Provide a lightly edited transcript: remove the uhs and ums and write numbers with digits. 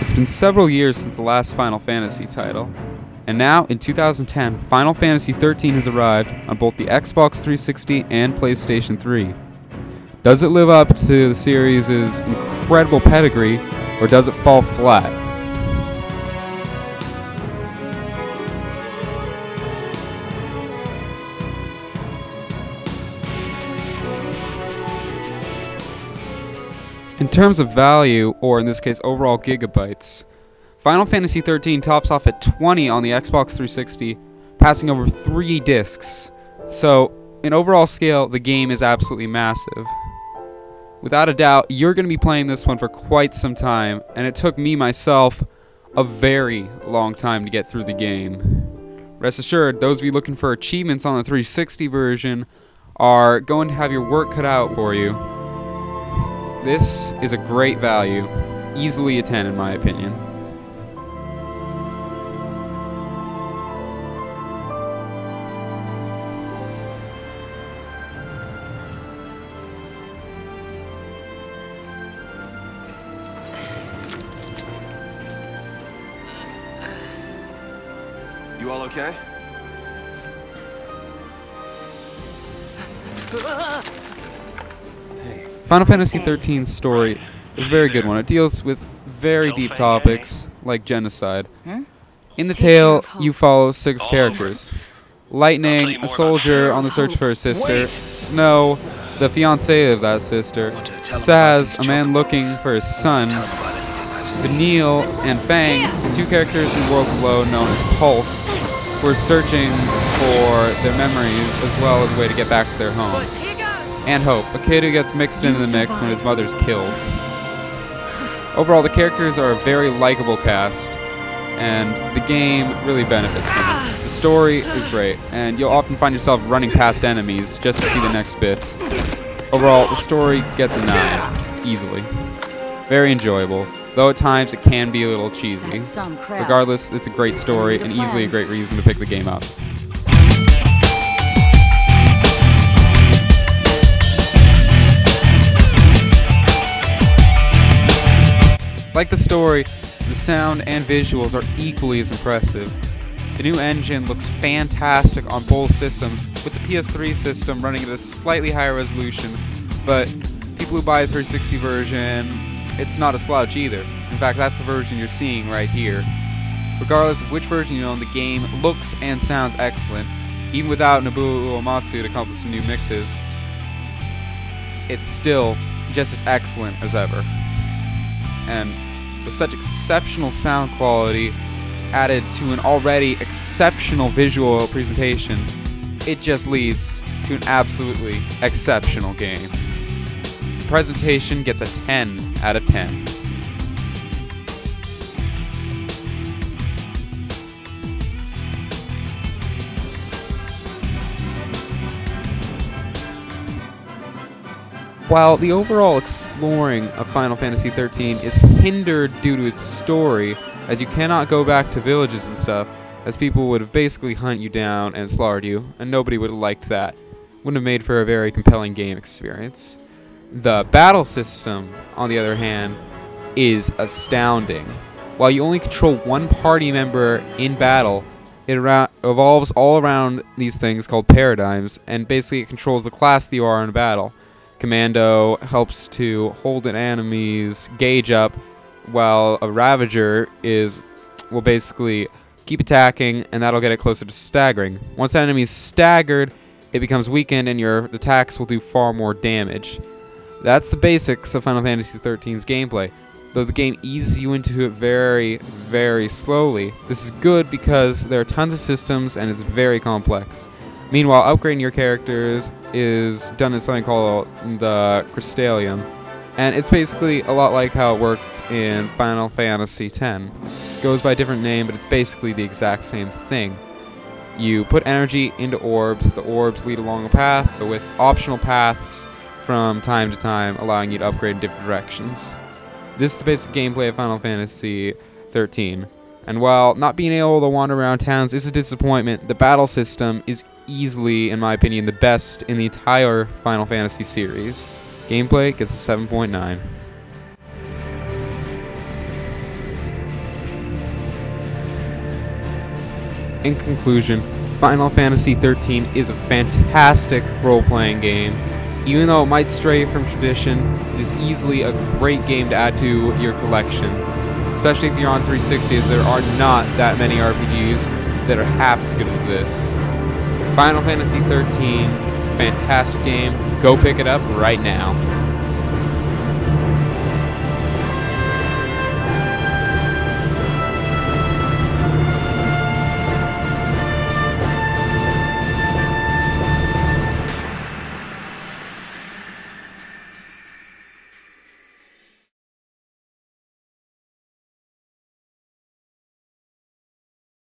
It's been several years since the last Final Fantasy title, and now, in 2010, Final Fantasy XIII has arrived on both the Xbox 360 and PlayStation 3. Does it live up to the series' incredible pedigree, or does it fall flat? In terms of value, or in this case overall gigabytes, Final Fantasy XIII tops off at 20 on the Xbox 360, passing over 3 discs. So, in overall scale, the game is absolutely massive. Without a doubt, you're going to be playing this one for quite some time, and it took me myself a very long time to get through the game. Rest assured, those of you looking for achievements on the 360 version are going to have your work cut out for you. This is a great value, easily a 10 in my opinion. You all okay? Final Fantasy XIII's story is a very good one. It deals with very deep topics, like genocide. In the tale, you follow 6 characters. Lightning, a soldier on the search for his sister. Snow, the fiancé of that sister. Saz, a man looking for his son. Vanille and Fang, 2 characters from the world below known as Pulse, who are searching for their memories as well as a way to get back to their home. And Hope, a kid who gets mixed into the mix when his mother's killed. Overall, the characters are a very likable cast, and the game really benefits from it. The story is great, and you'll often find yourself running past enemies just to see the next bit. Overall, the story gets a 9, easily. Very enjoyable, though at times it can be a little cheesy. Regardless, it's a great story and easily a great reason to pick the game up. Like the story, the sound and visuals are equally as impressive. The new engine looks fantastic on both systems, with the PS3 system running at a slightly higher resolution, but people who buy the 360 version, it's not a slouch either. In fact, that's the version you're seeing right here. Regardless of which version you own, the game looks and sounds excellent. Even without Nobuo Uematsu to come up with some new mixes, it's still just as excellent as ever. And with such exceptional sound quality added to an already exceptional visual presentation, it just leads to an absolutely exceptional game. The presentation gets a 10 out of 10. While the overall exploring of Final Fantasy XIII is hindered due to its story, as you cannot go back to villages and stuff, as people would have basically hunt you down and slaughtered you, and nobody would have liked that. Wouldn't have made for a very compelling game experience. The battle system, on the other hand, is astounding. While you only control one party member in battle, it evolves all around these things called paradigms, and basically it controls the class that you are in battle. Commando helps to hold an enemy's gauge up, while a Ravager will basically keep attacking, and that'll get it closer to staggering. Once an enemy's staggered, it becomes weakened, and your attacks will do far more damage. That's the basics of Final Fantasy XIII's gameplay, though the game eases you into it very, very slowly. This is good because there are tons of systems and it's very complex. Meanwhile, upgrading your characters is done in something called the Crystallium, and it's basically a lot like how it worked in Final Fantasy X. It goes by a different name, but it's basically the exact same thing. You put energy into orbs, the orbs lead along a path with optional paths from time to time, allowing you to upgrade in different directions. This is the basic gameplay of Final Fantasy XIII. And while not being able to wander around towns is a disappointment, the battle system is easily, in my opinion, the best in the entire Final Fantasy series. Gameplay gets a 7.9. In conclusion, Final Fantasy XIII is a fantastic role-playing game. Even though it might stray from tradition, it is easily a great game to add to your collection. Especially if you're on 360, as there are not that many RPGs that are half as good as this. Final Fantasy XIII is a fantastic game. Go pick it up right now.